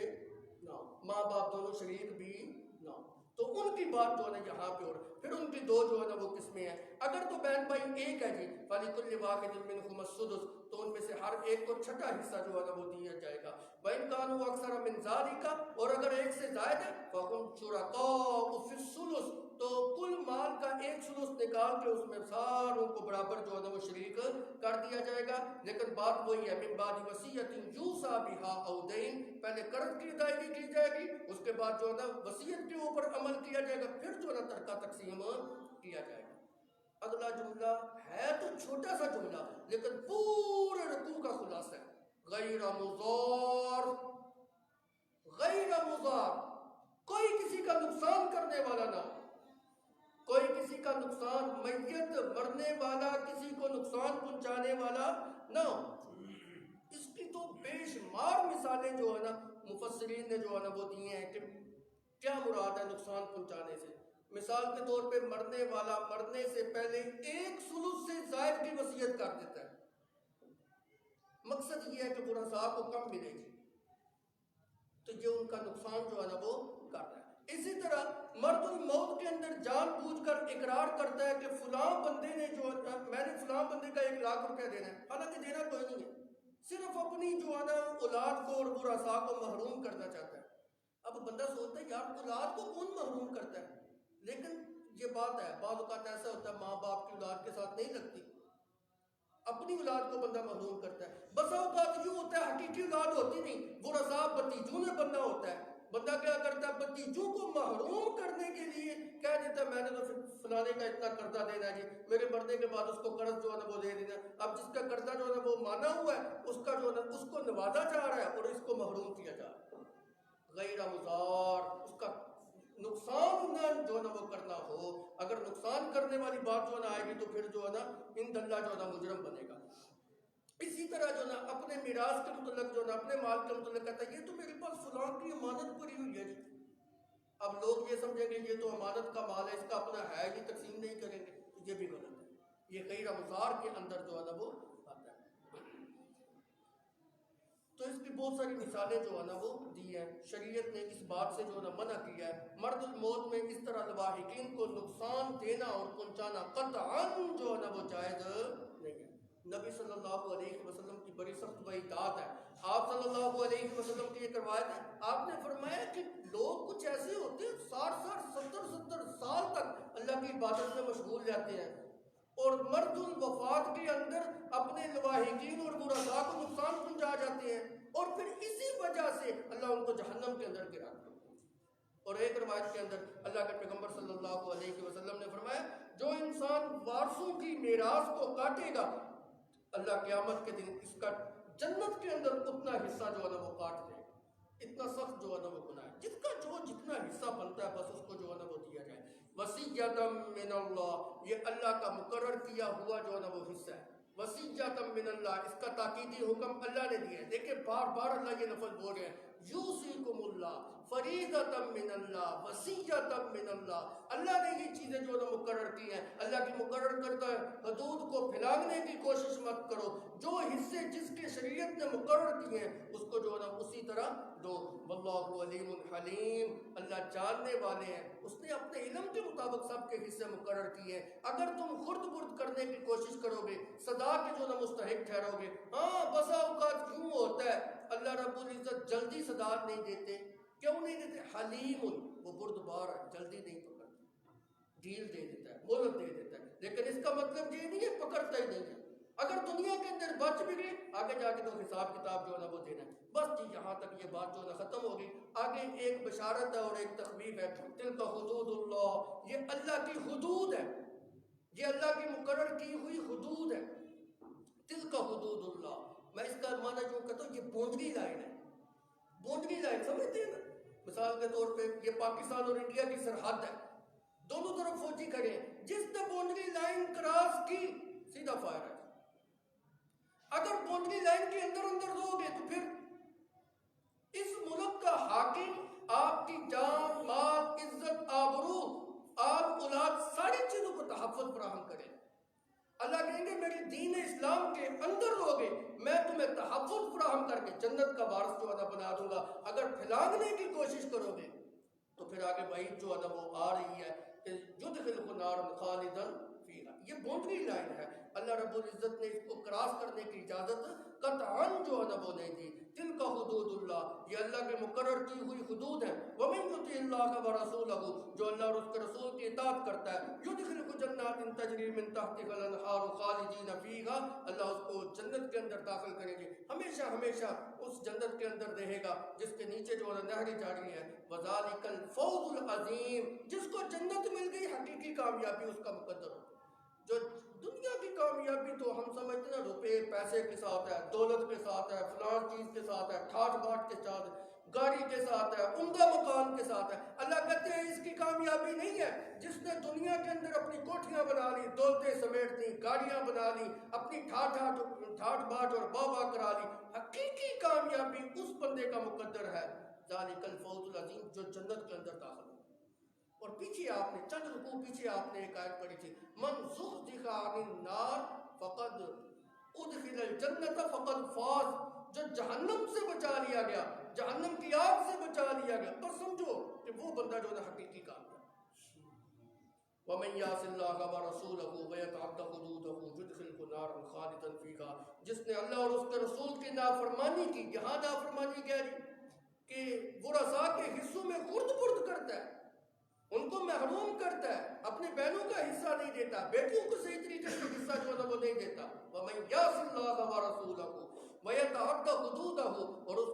نہ، ماں باپ دونوں شریک بھی نہ، تو ان کی بات جو ہے نا یہاں پہ ہو رہا ہے۔ پھر ان کی 2 جو ہے نا وہ قسمیں ہیں۔ اگر تو بہن بھائی ایک ہے جی فَلِكُلِّ وَاحِدٍ مِّنْهُمَا السُّدُسُ، تو ان میں سے ہر ایک کو چھٹا حصہ جو ہے نا وہ دیا جائے گا۔ وَإِن كَانُوا أَكْثَرَ مِنْ ذَلِكَ، اور اگر ایک سے زائد ہے فَهُمْ شُرَكَاءُ فِي الثُّلُثِ، تو کل مال کا 1/3 نکال کے اس میں ساروں کو برابر جو ہے نا وہ شریک کر دیا جائے گا۔ لیکن بات وہی ہے من بعد وصیۃ یوصی بها او دین، پہلے قرض کی ادائیگی کی جائے گی، اس کے بعد جو ہے نا وصیت کے اوپر عمل کیا جائے گا، پھر جو ہے نا ترکہ تقسیم کیا جائے گا۔ اگلا جملہ ہے تو چھوٹا سا جملہ لیکن پورے رکوع کا خلاصہ ہے، غیر مضار، غیر مضار، کوئی کسی کا نقصان کرنے والا نہ ہو، کوئی کسی کا نقصان، میت مرنے والا کسی کو نقصان پہنچانے والا نہ ہو۔ اس کی تو بے شمار مثالیں جو ہے نا مفسرین نے جو ہے نا وہ دی ہیں کہ کیا مراد ہے نقصان پہنچانے سے۔ مثال کے طور پہ مرنے والا مرنے سے پہلے 1/3 سے زائد کی وصیت کر دیتا ہے، مقصد یہ ہے کہ ورثاء کو کم ملے گی، تو یہ ان کا نقصان جو ہے نا وہ کر رہا ہے۔ اسی طرح مرد الموت کے اندر جان بوجھ کر اقرار کرتا ہے کہ فلاں بندے نے جو میں نے فلاں بندے کا 1 لاکھ روپیہ دینا ہے، حالانکہ دینا کوئی نہیں ہے، صرف اپنی جو ہے نا اولاد کو اور ورثاء کو محروم کرنا چاہتا ہے۔ اب بندہ سوچتا ہے یار اولاد کو کون محروم کرتا ہے، لیکن یہ بات ہے بعض اوقات ایسا ہوتا ہے ماں باپ کی اولاد کے ساتھ نہیں لگتی، اپنی اولاد کو بندہ محروم کرتا ہے۔ بسا اوقات یوں ہوتا ہے حقیقی اولاد ہوتی نہیں، ورثاء بھتیجوں میں بندہ ہوتا ہے، بندہ کیا کرتا ہے بھتیجوں کو محروم کرنے کے لیے کہہ دیتا ہے میں نے تو فلانے کا اتنا قرضہ دینا ہے جی، میرے مرنے کے بعد اس کو قرض جو ہے نا وہ دے دینا۔ اب جس کا قرضہ جو ہے نا وہ مانا ہوا ہے اس کا جو ہے نا اس کو نوازا جا رہا ہے اور اس کو محروم کیا جا رہا ہے، غیر مضار، اس کا نقصان نہ جو ہے نا وہ کرنا ہو۔ اگر نقصان کرنے والی بات جو ہے نا آئے گی تو پھر جو ہے نا ان اللہ جو ہے نا مجرم بنے گا۔ اسی طرح جو نا اپنے میراث کے متعلق جو نا اپنے مال کے متعلق کہتا ہے یہ تو میرے پاس فلاں کی امانت پڑی ہوئی ہے جی، اب لوگ یہ سمجھیں گے یہ تو امانت کا مال ہے اس کا اپنا ہے یہ تقسیم نہیں کریں گے، یہ بھی غلط ہے، یہ غیر مضار کے اندر جو ہے نا وہ آتا ہے۔ تو اس کی بہت ساری مثالیں جو ہے نا وہ دی ہیں، شریعت نے اس بات سے جو ہے نا منع کیا ہے۔ مرد الموت میں اس طرح لواحقین کو نقصان دینا اور پہنچانا قطعاً جو ہے نا وہ جائز نہیں ہے۔ نبی صلی اللہ علیہ وسلم کی بڑی سخت وعیدات ہے، آپ صلی اللہ علیہ وسلم کی ایک روایت ہے، آپ نے فرمایا کہ لوگ کچھ ایسے ہوتے ہیں 60 سال تک اللہ کی عبادت میں مشغول رہتے ہیں اور مرد الوفات کے اندر اپنے لواحقین اور ورثاء کو نقصان پہنچا جاتے ہیں اور پھر اسی وجہ سے اللہ ان کو جہنم کے اندر گراتا ہے۔ اور ایک روایت کے اندر اللہ کے پیغمبر صلی اللہ علیہ وسلم نے فرمایا جو انسان وارثوں کی میراث کو کاٹے گا اللہ قیامت کے دن اس کا جنت کے اندر اتنا حصہ جو ہے نا وہ کاٹ دے گا۔ اتنا سخت جو ہے نا وہ گناہ ہے، جس کا جو جتنا حصہ بنتا ہے بس اس کو جو ہے نا وہ دیا جائے۔ وصیۃ من اللہ، یہ اللہ کا مقرر کیا ہوا جو ہے نا وہ حصہ ہے، وصیۃ من اللہ، اس کا تاکیدی حکم اللہ نے دیا ہے۔ دیکھیں بار بار اللہ یہ لفظ بول رہے ہیں یوصیکم اللہ فریضۃ من اللہ وصیۃ من اللہ، اللہ نے یہ چیزیں جو ہے نا مقرر کی ہیں، اللہ کی مقرر کردہ حدود کو پھیلانے کی کوشش مت کرو، جو حصے جس کے شریعت نے مقرر کیے ہیں اس کو جو ہے نا اسی طرح دو۔ واللہ علیم حلیم، اللہ جاننے والے ہیں، اس نے اپنے علم کے مطابق سب کے حصے مقرر کیے ہیں۔ اگر تم خرد برد کرنے کی کوشش کرو گے صدا کے جو نا مستحق ٹھہرو گے۔ ہاں بسا اوقات کیوں ہوتا ہے اللہ رب العزت جلدی صدا نہیں دیتے، کیوں نہیں دیتے؟ حلیم، وہ بردبار ہے، جلدی نہیں پکڑتا، ڈھیل دے دیتا ہے، مہلت دے دیتا ہے، لیکن اس کا مطلب یہ نہیں ہے پکڑتا ہی نہیں ہے۔ اگر دنیا کے اندر بچ بھی گئے آگے جا کے تو حساب کتاب جو ہے نا وہ دینا ہے. بس جی یہاں تک یہ بات جو ہے نا ختم ہو گئی. آگے ایک بشارت ہے اور ایک تخویف ہے. تلک حدود اللہ، یہ اللہ کی حدود ہے، یہ اللہ کی مقرر کی ہوئی حدود ہے. تلک حدود اللہ، میں اس کا معنی جو کہتا ہوں یہ باؤنڈری لائن ہے. باؤنڈری لائن سمجھتے ہیں نا؟ مثال کے طور پہ یہ پاکستان اور انڈیا کی سرحد ہے، دونوں طرف فوجی کھڑے ہیں، جس نے باؤنڈری لائن کراس کی سیدھا فائر ہے. اگر باؤنڈری لائن کے اندر اندر رہو گے تو پھر اس ملک کا حاکم آپ کی جان، مال، عزت، آبرو، آپ اولاد ساری چیزوں کو تحفظ فراہم کرے. اللہ کہیں گے میری دین اسلام کے اندر رہو گے میں تمہیں تحفظ فراہم کر کے جنت کا وارث جو ہے بنا دوں گا. اگر پھیلانے کی کوشش کرو گے تو پھر آگے وعید جو ہے وہ آ رہی ہے کہ یدخلہ نارا خالدا فیہا. یہ باؤنڈری لائن ہے. اللہ رب العزت نے اس کو کراس کرنے کی اجازت قطعاً جو ہے وہ نہیں دی. تلک حدود اللہ، یہ اللہ کے مقرر کی ہوئی حدود ہیں. ومن یطع اللہ ورسولہ، جو اللہ اور اس کے رسول کی اطاعت کرتا ہے، یدخلہ جنات تجری من تحتها الانہار خالدین فیہا، اللہ اس کو جنت کے اندر داخل کریں گے، ہمیشہ ہمیشہ اس جنت کے اندر رہے گا جس کے نیچے جو نہریں جاری ہے. وذالک الفوز العظیم، جس کو جنت مل گئی حقیقی کامیابی اس کا مقدر ہو. جو دنیا کی کامیابی تو ہم سمجھتے ہیں روپے پیسے کے ساتھ ہے، دولت کے ساتھ ہے، فلان چیز کے ساتھ ہے، ٹھاٹ باٹ کے ساتھ ہے، گاڑی کے ساتھ ہے، عمدہ مکان کے ساتھ ہے. اللہ کہتے ہیں اس کی کامیابی نہیں ہے جس نے دنیا کے اندر اپنی کوٹھیاں بنا لی، دولتیں سمیٹ لی، گاڑیاں بنا لی، اپنی ٹھاٹ باٹ اور باہ کرا لی. حقیقی کامیابی اس بندے کا مقدر ہے ذالک الفوز العظیم، جو جنت کے اندر داخل ہو. اور پیچھے آپ نے چند رکوع پیچھے آپ نے ایک آیت پڑھی تھی، من زحزح عن النار فقد ادخل الجنت فقد فاز، جو جہنم سے بچا لیا گیا، جہنم کی آگ سے بچا لیا گیا، بس سمجھو کہ وہ بندہ جو ہے حقیقی کامیاب. ومن یعص اللہ ورسولہ ویتعد حدودہ یدخلہ نارا خالدا فیہا، جس نے اللہ اور اس کے رسول کی نافرمانی کی. یہاں نافرمانی کیا ہے کہ ورثاء کے حصوں میں خرد برد کرتا ہے، ان کو محروم کرتا ہے، اپنے بہنوں کا حصہ نہیں دیتا، بیٹیوں کو صحیح طریقے سے حصہ جو ہے وہ نہیں دیتا. وَمَن يَعْصِ اللَّهَ وَرَسُولَهُ وَيَتَعَدَّ حُدُودَهُ، اور اس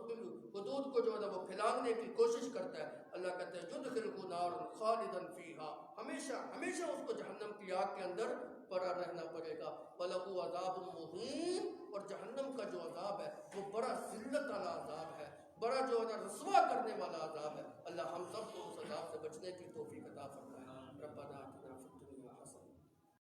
حدود کو جو ہے وہ پھیلانے کی کوشش کرتا ہے. اللہ کہتے ہیں يُدْخِلْهُ نَارًا خَالِدًا فِيهَا، ہمیشہ ہمیشہ اس کو جہنم کی آگ کے اندر پڑا رہنا پڑے گا. وَلَهُ عَذَابٌ مُّهِينٌ، اور جہنم کا جو عذاب ہے وہ بڑا ذلت والا عذاب ہے، بڑا جو ہے رسوا کرنے والا عذاب ہے. اللہ ہم سب کو اس عذاب سے بچنے کی توفیق عطا فرمائے. ربنا